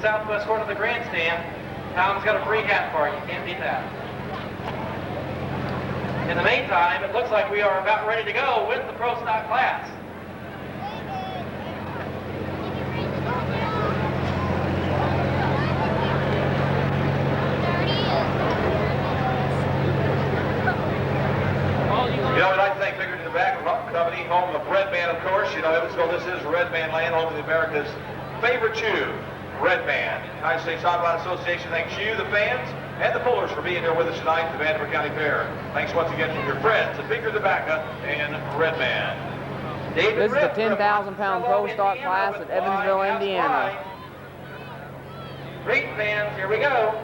the southwest corner of the grandstand. Tom's got a free hat for you. Can't beat that. In the meantime, it looks like we are about ready to go with the pro stock class. You know, we'd like to thank Victor Tobacco Company, home of Red Band, of course. You know, Evansville, this is Red Band land, home of the America's favorite chew, Red Band. United States Autobot Association thanks you, the fans, and the pullers for being here with us tonight at the Vanderbilt County Fair. Thanks once again from your friends at Victor Tobacco and Red Band. This is the 10,000-pound pro stock class at Evansville, Indiana. Great fans, here we go.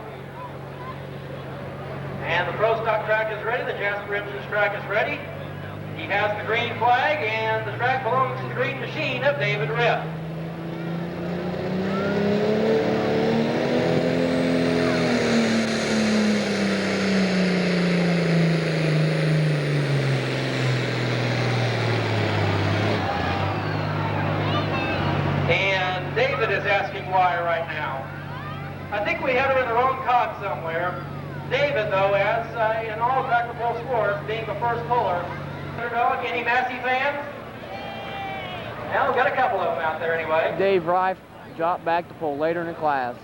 And the pro stock track is ready. The Jasper Engines track is ready. He has the green flag, and the track belongs to the green machine of David Ripp. And David is asking why right now. I think we had her in the wrong cog somewhere. David, though, as in all tractor pull sports, being the first puller. Underdog, any Massey fans? Well, we've got a couple of them out there anyway. Dave Reif dropped back to pull later in the class.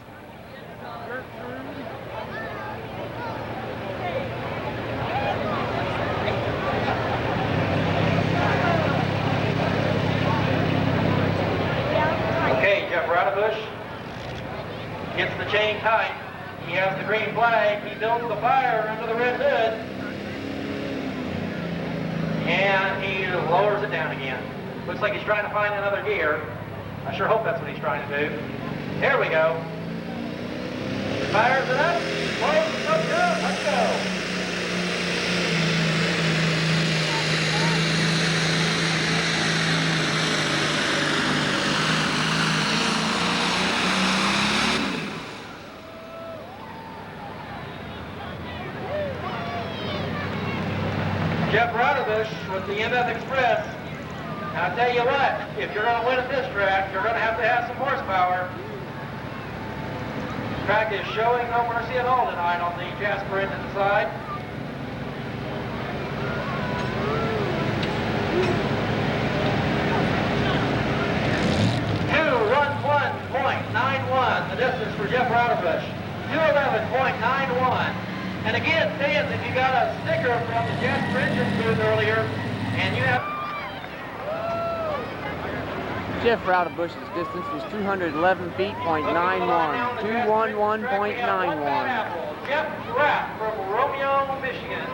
Okay, Jeff Runebush gets the chain tight. He has the green flag. He builds the fire under the red hood. And he lowers it down again. Looks like he's trying to find another gear. I sure hope that's what he's trying to do. Here we go. Fires it up. Close. Let's go. Let's go. Jeff Runebush with the MF Express. Now, I'll tell you what, if you're going to win at this track, you're going to have some horsepower. The track is showing no mercy at all tonight on the Jasper engine side. .91, the distance for Jeff Runebush. 2:11.91. And again, fans, if you got a sticker from the Jasper Engine booth earlier, and you have... Jeff Runebush's distance was 211 feet, .91, 211.91. Jeff Rapp from Romeo, Michigan.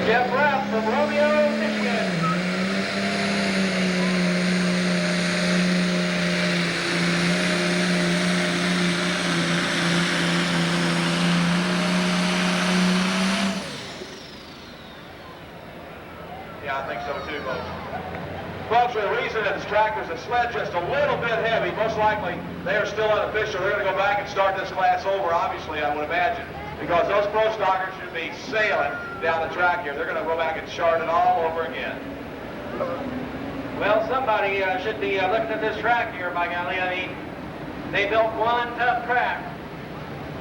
Jeff Rapp from Romeo, Michigan. Yeah, I think so too, folks. Folks, for the reason that this tractor's a sled just a little bit heavy, most likely they are still unofficial. They're going to go back and start this class over, obviously, I would imagine, because those pro stockers should be sailing down the track here. They're going to go back and chart it all over again. Well, somebody should be looking at this track here, by golly. I mean, they built one tough track.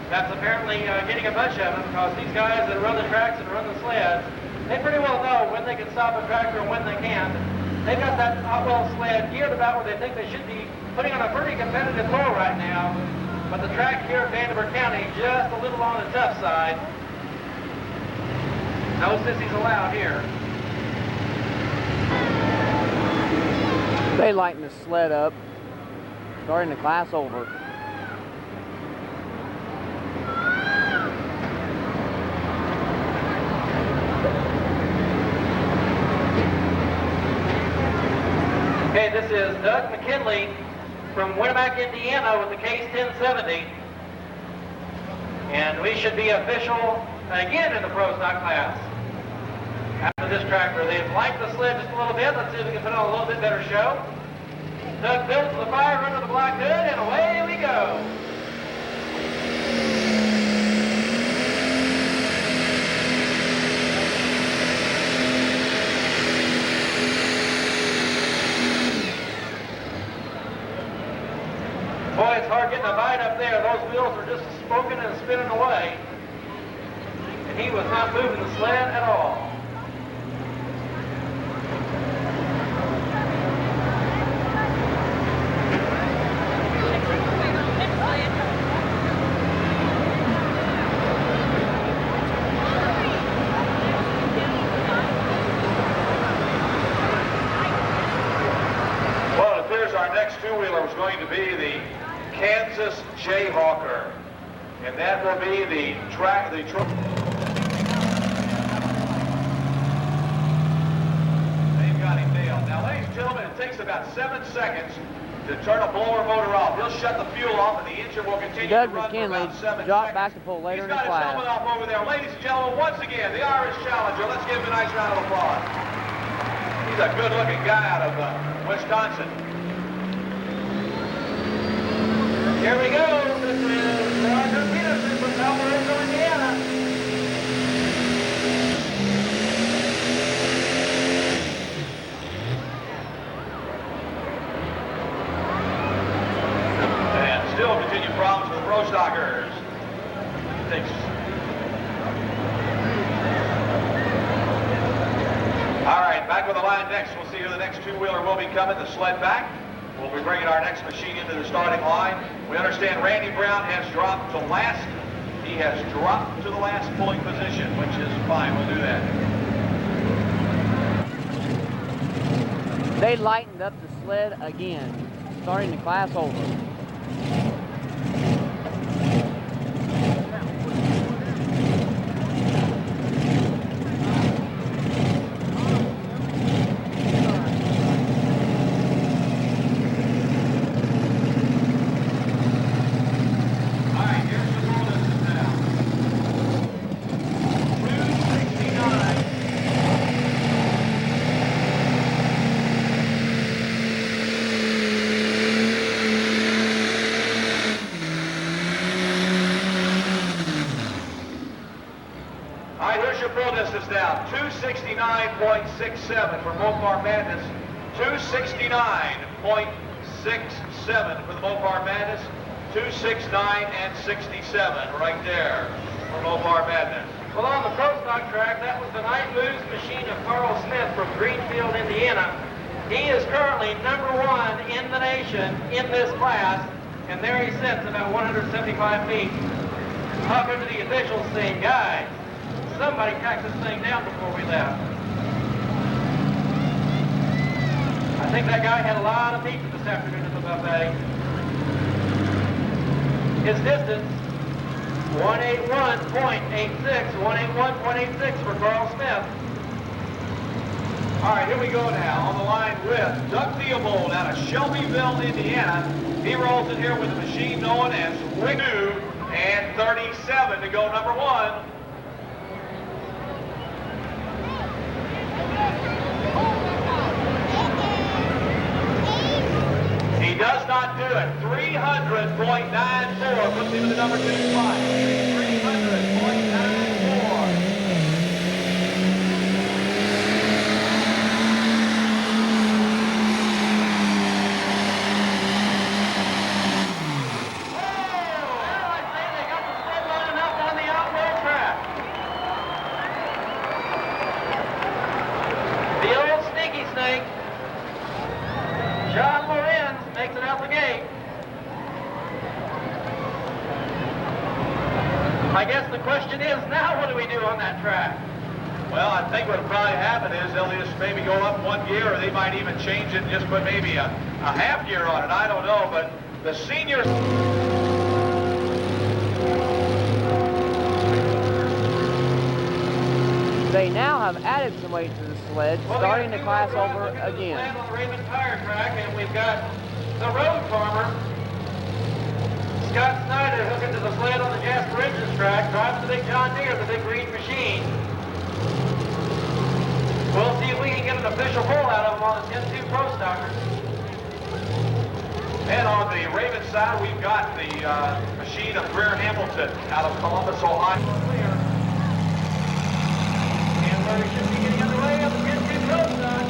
That's apparently getting a bunch of them, because these guys that run the tracks and run the sleds, they pretty well know when they can stop a tractor and when they can't. They've got that Otwell sled geared about where they think they should be putting on a pretty competitive pull right now. But the track here at Vanderbilt County, just a little on the tough side. No sissies allowed here. They lighten the sled up, starting the class over. Okay, this is Doug McKinley from Winnebago, Indiana with the Case 1070. And we should be official again in the Pro Stock class after this tractor. They've liked the sled just a little bit. Let's see if we can put on a little bit better show. Doug builds the fire under the black hood, and away we go. Boy, it's hard getting a bite up there. Those wheels are just smoking and spinning away. And he was not moving the sled at all. Well, it appears our next two-wheeler was going to be the Kansas Jayhawker, and that will be the track. They've got him nailed. Now, ladies and gentlemen, it takes about 7 seconds to turn a blower motor off. He'll shut the fuel off, and the engine will continue to run for about 7 drop seconds. back to pull later in the He's got class. his helmet off over there. Ladies and gentlemen, once again, the Irish Challenger. Let's give him a nice round of applause. He's a good-looking guy out of Wisconsin. Here we go. This is Roger Peterson from Valparaiso, Indiana. And still continue problems with the Pro Stockers. All right, back with the line next. We'll see who the next two-wheeler will be coming. The sled back. We'll be bringing our next machine into the starting line. We understand Randy Brown has dropped to last. He has dropped to the last pulling position, which is fine. We'll do that. They lightened up the sled again, starting the class over. Down 269.67 for Mopar Madness. 269.67 for the Mopar Madness. 269 and 67 right there for Mopar Madness. Well, on the Pro Stock track, that was the night moves machine of Carl Smith from Greenfield, Indiana. He is currently #1 in the nation in this class, and there he sits about 175 feet. Talking to the officials saying, guys, somebody tracked this thing down before we left. I think that guy had a lot of pizza this afternoon at the buffet. His distance, 181.86, 181.86 for Carl Smith. All right, here we go now on the line with Doug Theobold out of Shelbyville, Indiana. He rolls in here with a machine known as Wick 2 and 37 to go #1. He does not do it. 300.94 puts him in the #2 spot. 300.94. I guess the question is, now what do we do on that track? Well, I think what will probably happen is they'll just maybe go up 1 gear, or they might even change it and just put maybe a half gear on it. I don't know, but the seniors... They now have added some weight to the sled, starting the class over again. On the Raven Tire track, and we've got the road farmer, Scott Snyder, hooking to the sled on the Jasper Engines track, drives the big John Deere, the big green machine. We'll see if we can get an official pull out of him on the 10-2 Pro Stocker. And on the Ravens side, we've got the machine of Greer Hamilton out of Columbus, Ohio. And we should be getting underway on the 10-2 Pro Stock.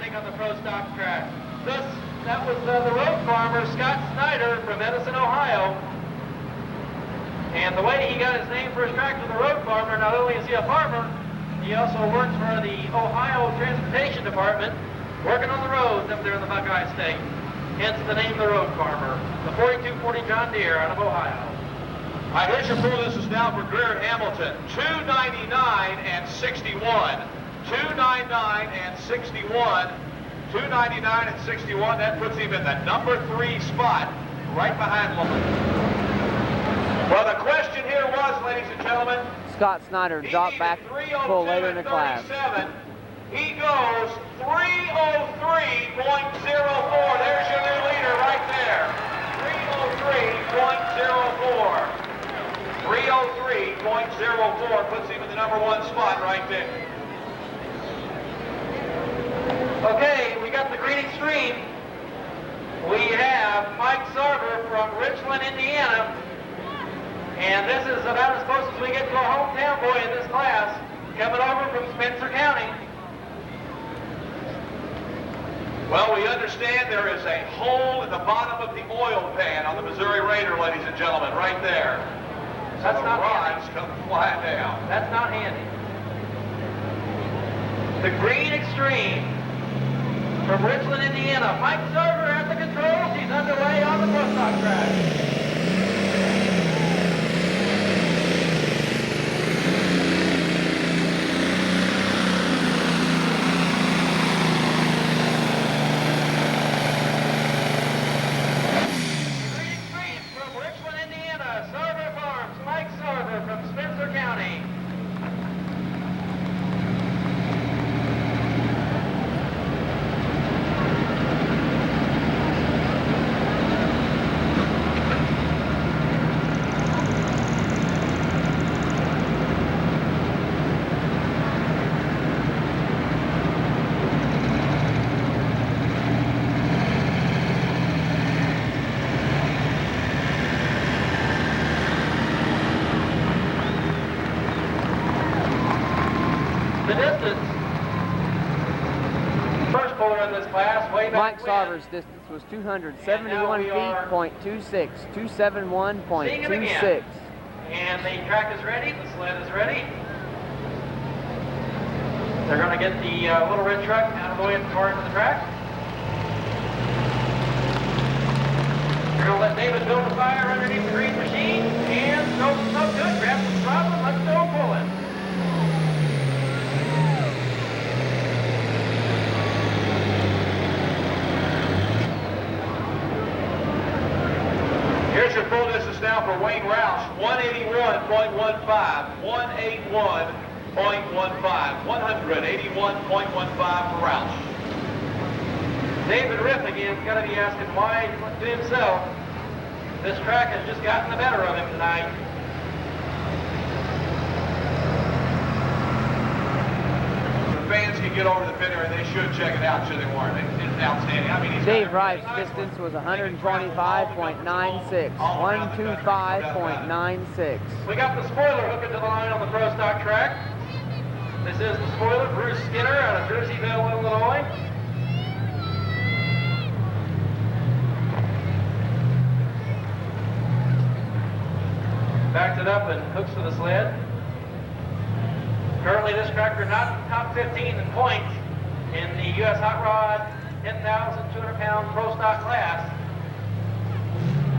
On the Pro Stock track. That was the road farmer, Scott Snyder from Edison, Ohio. And the way he got his name for his tractor, the road farmer, not only is he a farmer, he also works for the Ohio Transportation Department, working on the roads up there in the Buckeye State. Hence the name of the road farmer, the 4240 John Deere out of Ohio. I here's your pull. This is now for Greer Hamilton. 299 and 61. 299 and 61. 299 and 61. That puts him in the number 3 spot, right behind Logan. Well, the question here was, ladies and gentlemen, Scott Snyder dropped back pull later in the class. He goes 303.04. There's your new leader right there. 303.04. 303.04 puts him in the number 1 spot right there. Okay, we got the Green Extreme. We have Mike Sarver from Richland, Indiana. And this is about as close as we get to a hometown boy in this class, coming over from Spencer County. Well, we understand there is a hole in the bottom of the oil pan on the Missouri Raider, ladies and gentlemen, right there. That's not rods handy. come flying down. That's not handy. The Green Extreme from Richland, Indiana. Mike Sarver at the controls. He's underway on the Pro Stock track. Green Extreme from Richland, Indiana. Sarver Farms. Mike Sarver from Spencer County. The distance, first puller in this class, way back Mike Sarver's distance was 271 feet, .26, 271.26. And the track is ready, the sled is ready. They're going to get the little red truck out of the way at the far end of the track. They're going to let David build a fire underneath the green machine, and so good, grab some throttle, let's go pulling. Here's your full distance now for Wayne Roush, 181.15, 181.15, 181.15 for Roush. David Riff again is going to be asking why to himself. This track has just gotten the better of him tonight. The fans can get over the fender and they should check it out, should they, Warren? It's outstanding. I mean, he's Dave Wright's distance was 125.96, 125.96. We got the spoiler hooking to the line on the Pro Stock track. This is the spoiler, Bruce Skinner out of Jerseyville, Illinois. Backed it up and hooks to the sled. Currently this tractor not top 15 in points in the U.S. Hot Rod 10,200 pound Pro Stock class.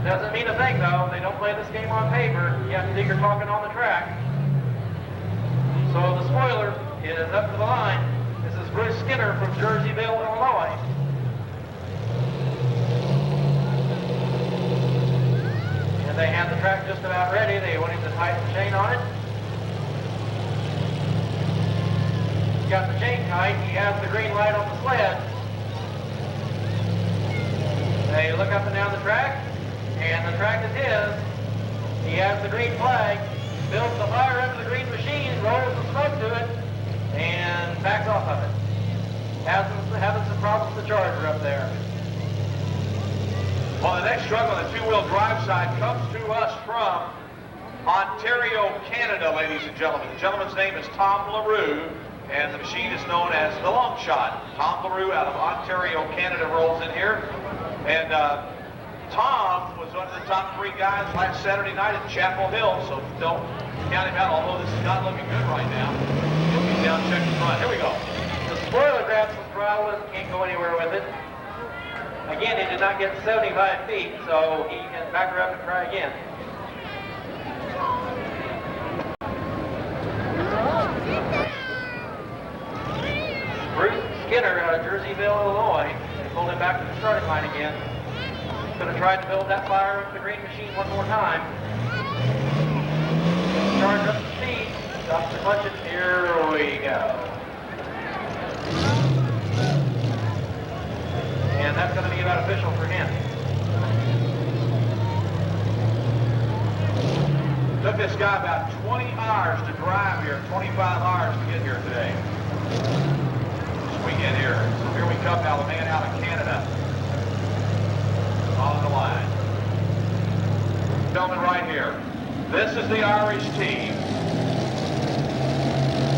Doesn't mean a thing though. They don't play this game on paper. You have to dig your talking on the track. So the spoiler is up to the line. This is Bruce Skinner from Jerseyville, Illinois. And they have the track just about ready. They want him to tighten the chain on it. He's got the chain tight. He has the green light on the sled. They look up and down the track, and the track is his. He has the green flag, builds the fire under the green machine, rolls the smoke to it, and backs off of it. Having some problems with the Charger up there. Well, the next truck on the two-wheel drive side comes to us from Ontario, Canada, ladies and gentlemen. The gentleman's name is Tom Larue, and the machine is known as the Long Shot. Tom Larue out of Ontario, Canada rolls in here. And Tom was one of the top 3 guys last Saturday night at Chapel Hill, so don't count him out, although this is not looking good right now. He'll be down checking front. Here we go. The spoiler grabs the throttle and can't go anywhere with it. Again, he did not get 75 feet, so he can back her up and try again. Bruce Skinner out of Jerseyville, Illinois. They pulled him back to the starting line again. Could have tried to build that fire up the green machine one more time. Charge up the speed. Stop the clutch. Here we go. And that's going to be about official for him. Took this guy about 20 hours to drive here, 25 hours to get here today. Swing in here. So here we come now, the man out of Canada. On the line. Gentlemen right here. This is the Irish team.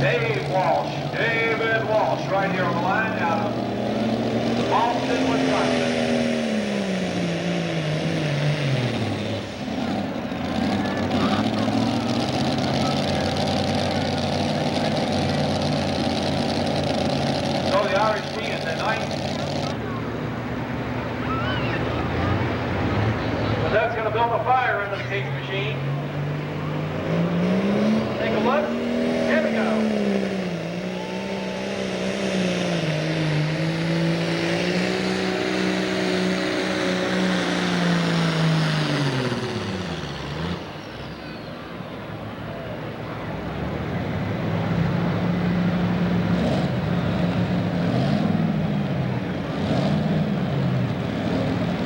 David Walsh right here on the line out of Boston, Wisconsin. So the Irish team is the 9th. Doug's going to build a fire into the case machine. Take a look. Here we go.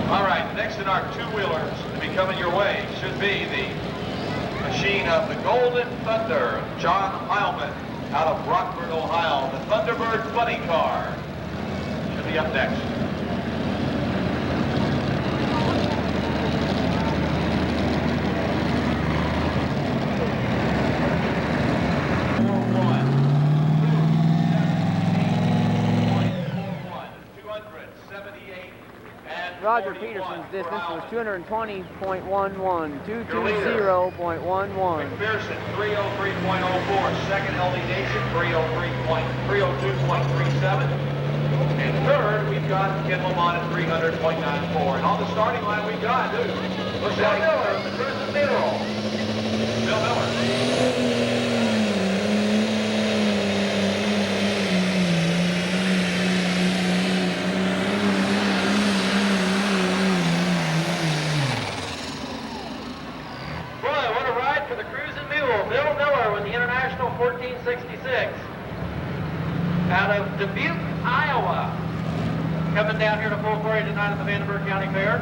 All right, next in our two-wheelers to be coming your way should be the machine of the Golden Thunder, John Heilman, out of Rockford, Ohio. The Thunderbird Funny Car should be up next. Roger Peterson's distance was 220.11, 220.11. Mcpherson, 303.04. Second, LD Nation, 302.37. And third, we've got Ken Lamont at 300.94. And on the starting line, we've got, looks like Miller, the Cruisin' Mule. Bill Miller. Bill Miller with the International 1466 out of Dubuque, Iowa, coming down here to full quarry tonight at the Vandenberg County Fair.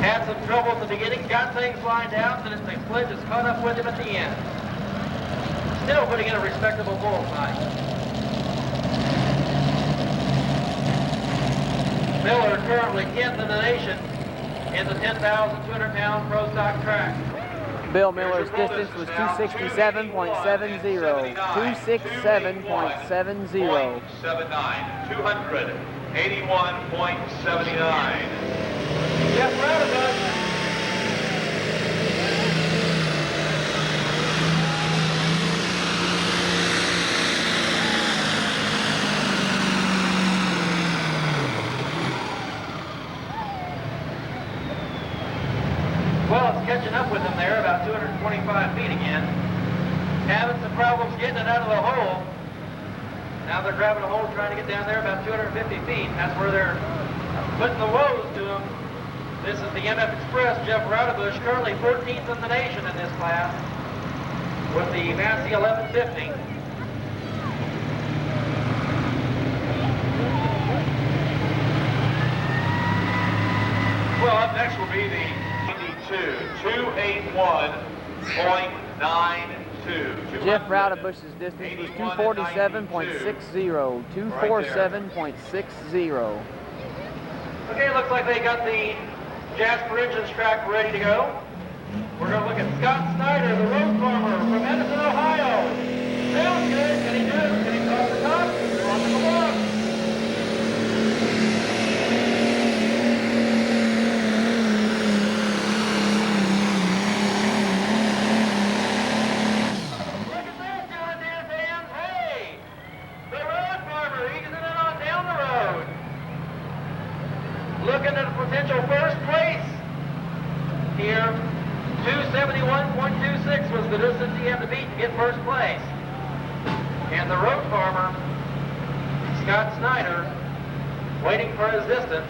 Had some trouble at the beginning, got things lined out, and the sled just caught up with him at the end. Still putting in a respectable bull tonight. Miller currently 10th in the nation in the 10,200-pound pro stock track. Bill Miller's distance was 267.70. 267.70. 281.79. Jeff Runebush. Well, it's catching up with him there, about 225 feet again. having some problems getting it out of the hole. Now they're grabbing a hole trying to get down there about 250 feet. That's where they're putting the woes to them. This is the MF Express, Jeff Runebush, currently 14th in the nation in this class with the Fancy 1150. Well, up next will be the 281.92. Jeff Runebush's distance was 247.60. 247.60. Okay, looks like they got the Jasper Engines track ready to go. We're going to look at Scott Snyder, the road farmer from Evansville, Ohio. Sounds good. Can he do it? Can he cross the top? Cross the block. Look at that, John Deere fans. Hey, the road farmer easing it on down the road. Looking at a potential first place here. 271.26 was the distance he had to beat to get first place. And the road farmer, Scott Snyder, waiting for his distance.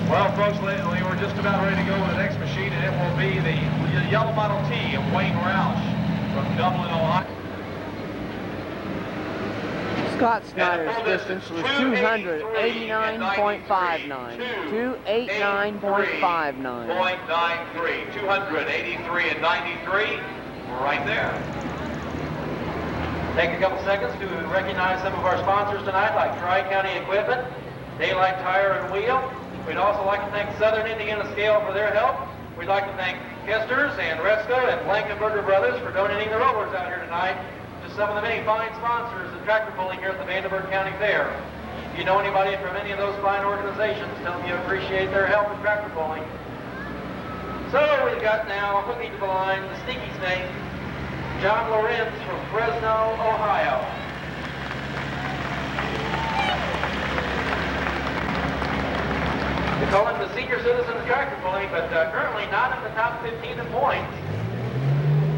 Well, folks, we're just about ready to go with the next machine, and it will be the yellow Model T of Wayne Roush from Dublin, Ohio. Scott Snyder's distance was 289.59. 289.59. 283 and 93, right there. Take a couple seconds to recognize some of our sponsors tonight, like Tri-County Equipment, Daylight Tire and Wheel. We'd also like to thank Southern Indiana Scale for their help. We'd like to thank Kesters and Resco and Blankenberger Brothers for donating the rollers out here tonight. Just some of the many fine sponsors of tractor pulling here at the Vandenberg County Fair. If you know anybody from any of those fine organizations, tell them you appreciate their help in tractor pulling. So we've got now hooking to the line the Sneaky Snake, John Lorenz from Fresno, Ohio. They call him the senior citizen of tractor pulling, but currently not in the top 15 in points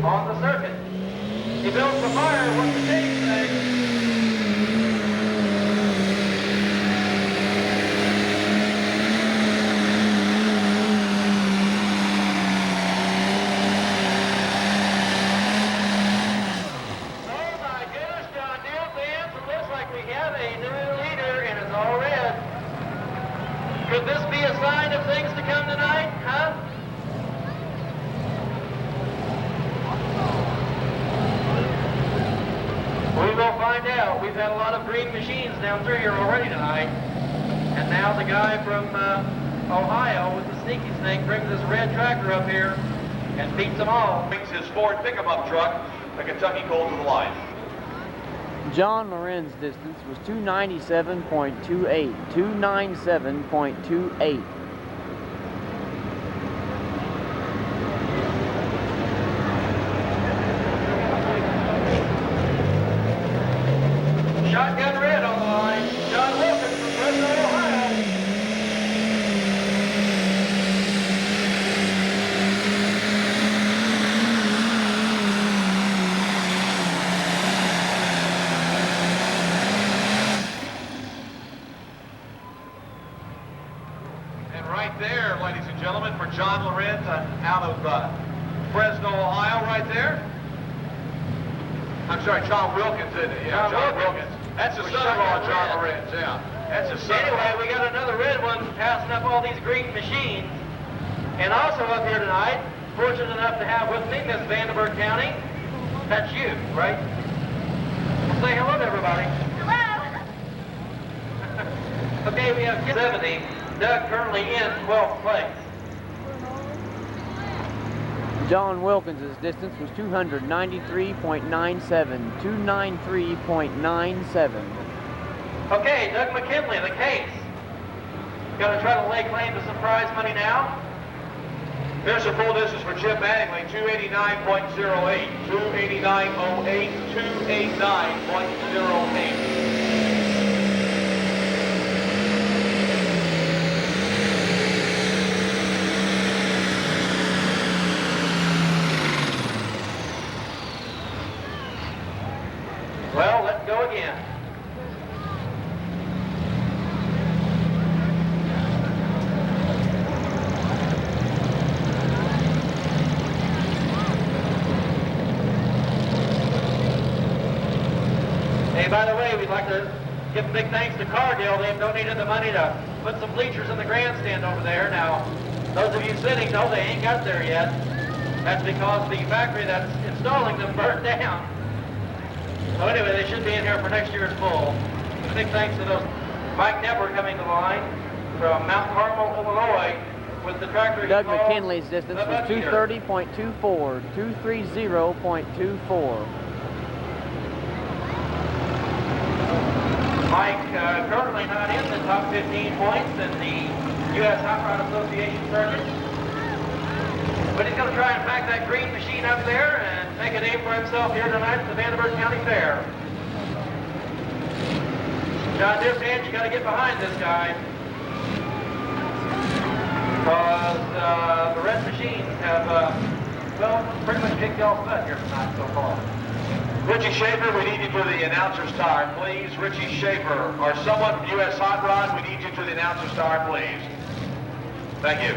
on the circuit. He builds the fire, what's the case today? Oh my goodness, John Deere fans, it looks like we have a new leader and it's all red. Could this be a sign of things to come tonight, huh? We will find out. We've had a lot of green machines down through here already tonight. And now the guy from Ohio with the Sneaky Snake brings this red tractor up here and beats them all. Brings his Ford pickup truck, the Kentucky Colt, to the line. John Loren's distance was 297.28. 297.28. Shotgun red on the line. John Wilkins from Fresno, Ohio. And right there, ladies and gentlemen, for John Lorenz out of Fresno, Ohio, right there. I'm sorry, John Wilkins, isn't it? Yeah, John Wilkins. That's the son-in-law of John Lorenz, yeah. That's the son-in-law. Anyway, we got another red one passing up all these green machines. And also up here tonight, fortunate enough to have with me Miss Vandenberg County. That's you, right? Well, say hello to everybody. Hello. Okay, we have 70. Doug currently in 12th place. John Wilkins' distance was 293.97. 293.97. Okay, Doug McKinley, the case. Gonna try to lay claim to some prize money now. There's a full distance for Chip Mattingly, 289.08. 289.08. 289.08. go again. Hey, by the way, we'd like to give a big thanks to Cargill. They've donated the money to put some bleachers in the grandstand over there. Now, those of you sitting know they ain't got there yet. That's because the factory that's installing them burned down. So anyway, they should be in here for next year's poll. Big thanks to those. Mike Nepper coming to the line from Mount Carmel, Illinois, with the tractor. Doug McKinley's distance was 230.24, 230.24. Mike currently not in the top 15 points in the U.S. Hot Rod Association circuit. But he's going to try and pack that green machine up there and make a name for himself here tonight at the Vanderbilt County Fair. John Deere fans, you got to get behind this guy. Because the red machines have, well, pretty much kicked y'all's butt here tonight so far. Richie Schaefer, we need you for the announcer's tower, please. Richie Schaefer, or someone from U.S. Hot Rod, we need you to the announcer's tower, please. Thank you.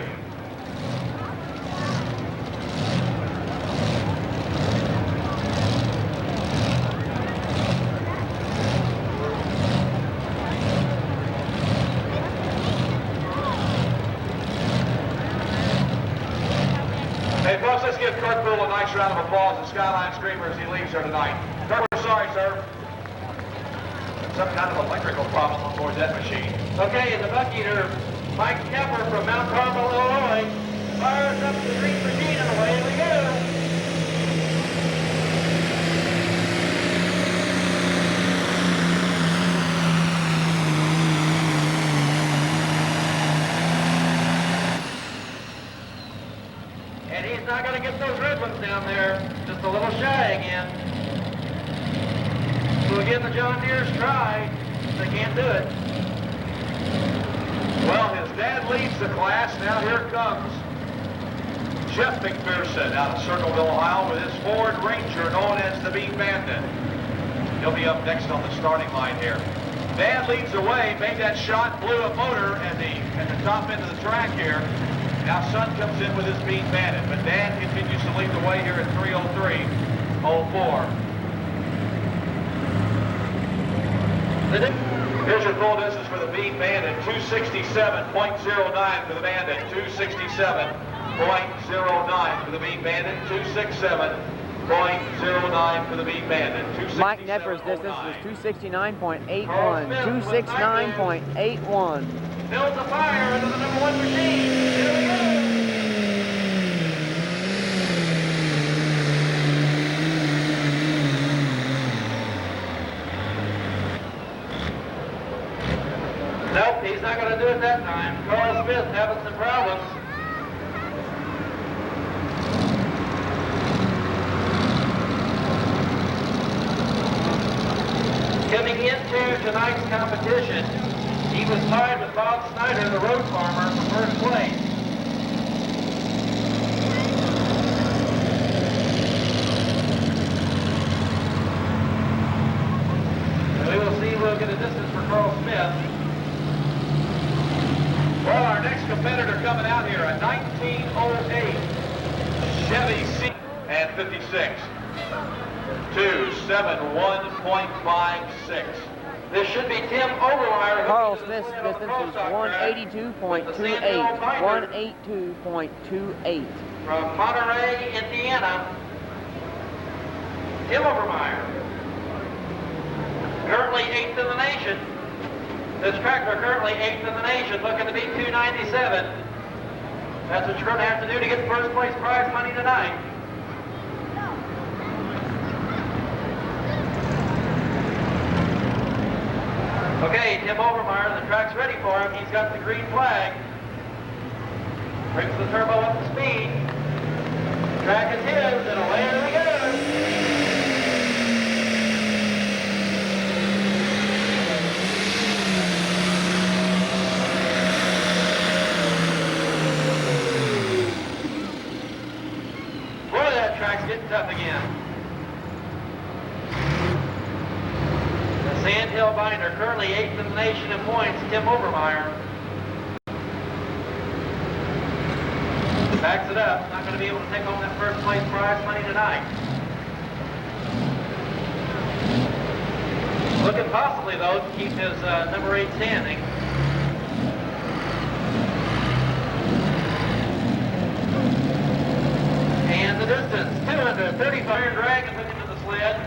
Hey, folks, let's give Kurt Poole a nice round of applause and Skyline Screamer as he leaves here tonight. Kurt, we're sorry, sir. Some kind of electrical problem on board that machine. Okay, and the buck eater, Mike Nepper from Mount Carmel, Illinois, fires up the green machine and away we go. And he's not going to get those red ones down there. Just a little shy again. So again, the John Deere's try. They can't do it. Well, his dad leads the class. Now here comes Jeff Mcpherson out of Circleville, Ohio, with his Ford Ranger known as the Bean Bandit. He'll be up next on the starting line here. Dad leads the way, made that shot, blew a motor at the top end of the track here. Now Son comes in with his Bean Bandit, but Dad continues to lead the way here at 3:03:04. Here's your full distance for the Bean Bandit, 267.09 for the Bandit, 267.09 for the Bean Bandit, 267.09 for the Bean Bandit. Mike Nepper's distance was 269.81, 269.81. Builds a fire into the number one machine. Here we go. Nope, he's not going to do it that time. Carl Smith having some problems. Coming into tonight's competition, he was tied with Bob Snyder, the road farmer, for first place. And we will see if we'll get a distance for Carl Smith. Well, our next competitor coming out here, a 1908 Chevy C and 56. 271.56. This should be Tim Overmeyer. Carl Smith's distance was 182.28, 182.28. From Monterey, Indiana, Tim Overmeyer. Currently 8th in the nation. This tractor currently 8th in the nation, looking to beat 297. That's what you're going to have to do to get first place prize money tonight. Okay, Tim Overmeyer, the track's ready for him. He's got the green flag. Brings the turbo up to speed. The track is his, and away we go. Boy, that track's getting tough again. Sandhill Binder, currently 8th in the nation in points, Tim Overmeyer. Backs it up, not going to be able to take home that first place prize money tonight. Looking possibly, though, to keep his number 8 standing. And the distance, 235 Iron Dragon looking to the sled.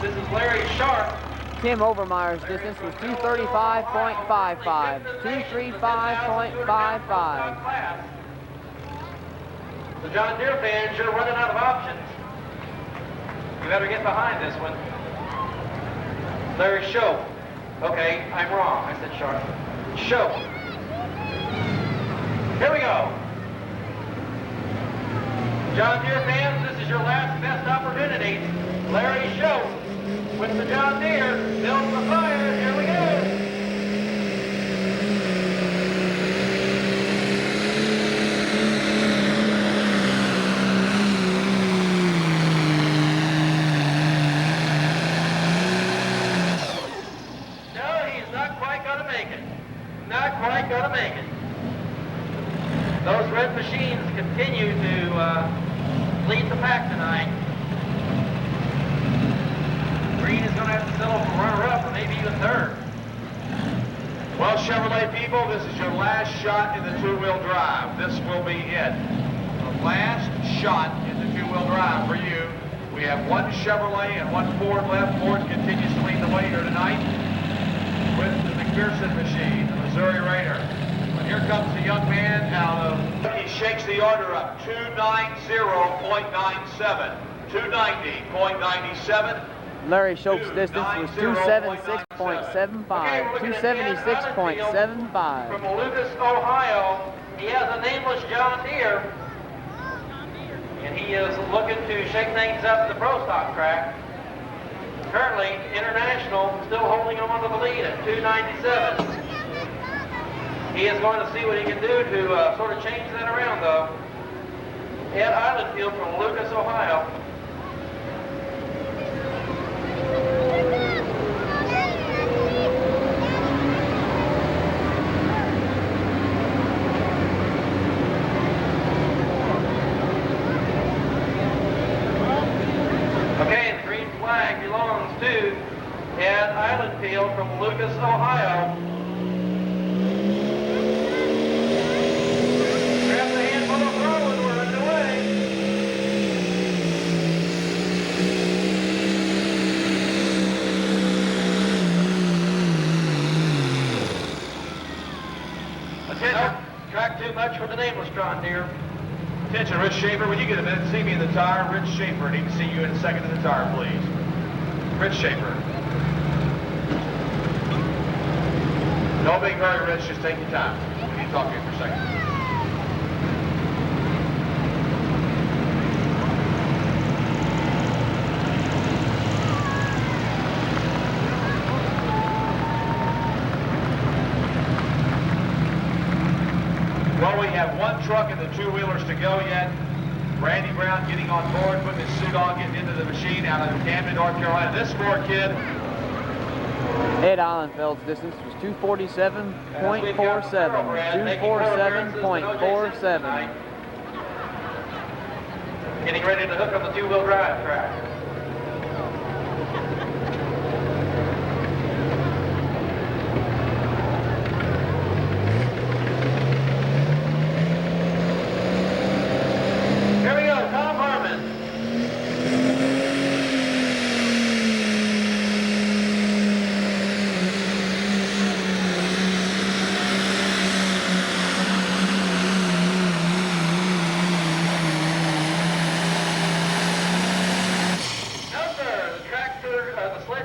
This is Larry Sharp. Tim Overmeyer's distance was 235.55. 235.55. The John Deere fans, you're running out of options. You better get behind this one. Larry Show. Okay, I'm wrong. I said Sharp. Show. Here we go. John Deere fans, this is your last best opportunity. Larry Show with the John Deere. Building the fire. Here we go. Not quite going to make it. Those red machines continue to lead the pack tonight. Green is going to have to settle for runner-up or maybe even third. Well, Chevrolet people, this is your last shot in the two-wheel drive. This will be it. The last shot in the two-wheel drive for you. We have one Chevrolet and one Ford left. Ford continues to lead the way here tonight with the Mcpherson machine, the Missouri Raider. But here comes the young man out of, he shakes the order up, 290.97, 290.97. Larry Shope's distance was 276.75. 276.75. From Lucas, Ohio, he has a nameless John Deere, and he is looking to shake things up at the Pro Stock track. Currently, International still holding on to the lead at 297. He is going to see what he can do to sort of change that around, though. Ed Islandfield from Lucas, Ohio. Okay, the green flag belongs to Ed Islandfield from Lucas, Ohio. Grab the handful of throw and we're underway. Attention, track too much for the nameless John Deere. Attention, Rich Schaefer, when you get a minute, see me in the tire. Rich Schaefer, I need to see you in a second in the tire, please. Rich Schaefer. No big hurry, Rich, just take your time. We need to talk to you for a second. Well, we have one truck and the two-wheelers to go yet. Randy Brown getting on board, putting his suit on, getting into the machine out of Camden, North Carolina. This poor kid. Ed Islandfeld's distance was 247.47. 247.47. Getting ready to hook on the two-wheel drive track. Here we go, Tom Harmon.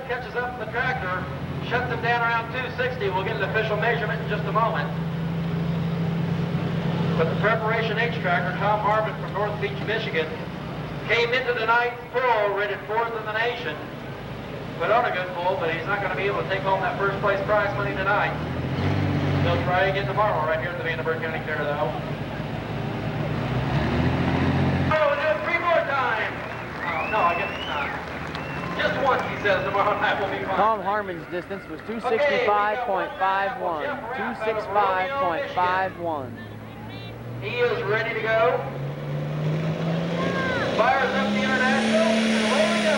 Catches up with the tractor, shuts him down around 260. We'll get an official measurement in just a moment. But the Preparation H tractor, Tom Harmon from North Beach, Michigan, came into tonight's pull rated 4th in the nation. Put on a good pull, but he's not going to be able to take home that first place prize money tonight. He'll try again tomorrow right here at the Vandenberg County Fair, though. Oh, we'll do it 3 more times. Oh, no, I guess it's not. Just once, he said. says tomorrow night will be fun. Tom Harmon's distance was 265.51. 265.51. He is ready to go. Fires up the International, and away we go.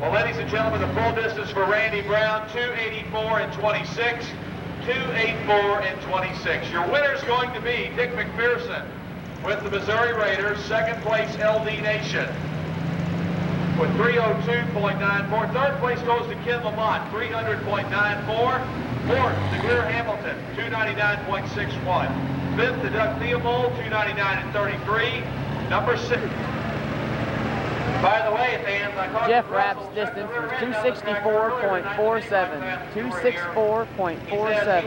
Well, ladies and gentlemen, the full distance for Randy Brown, 284 and 26. 284 and 26. Your winner's going to be Dick Mcpherson with the Missouri Raiders. Second place, LD Nation with 302.94. Third place goes to Ken Lamont, 300.94. Fourth to Greer Hamilton, 299.61. Fifth to Doug Theobold, 299 and 33. Number 6. By the way, fans, I caught Jeff Rapp's distance was 264.47. 264.47. He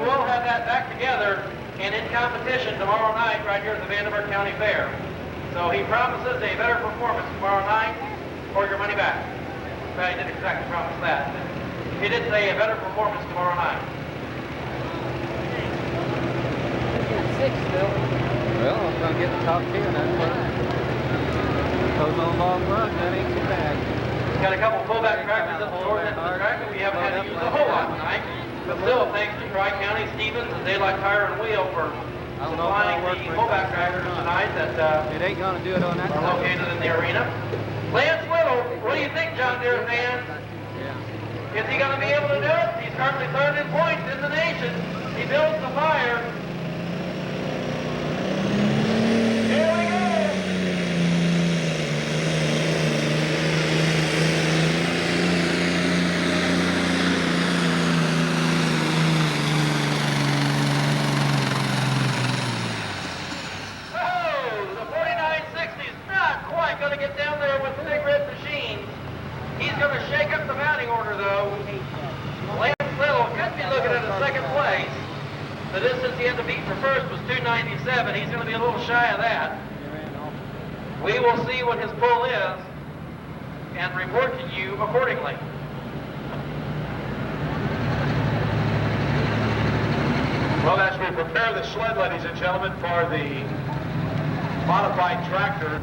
will have that back together and in competition tomorrow night right here at the Vanderbilt County Fair. So he promises a better performance tomorrow night or your money back. Well, he didn't exactly promise that. He did say a better performance tomorrow night. 6 still. Well, I'm going to get the top 10, that's fine. Goes on a long run, that ain't too bad. Got a couple fullback tractors at the north end of the track that we haven't had to use a whole lot tonight. But still, thanks to Tri-County, Stevens, and Daylight Tire and Wheel for supplying the fullback tractors tonight that It ain't going to do it on that are side. located in the arena. Lance Little, what do you think, John Deere fans? Yeah. Is he going to be able to do it? He's currently third in points in the nation. He builds the fire. Here we go. Going to get down there with the big red machines. He's going to shake up the batting order, though. Lance Little could be looking at a second place. The distance he had to beat for first was 297. He's going to be a little shy of that. We will see what his pull is and report to you accordingly. Well, as we prepare the sled, ladies and gentlemen, for the modified tractor.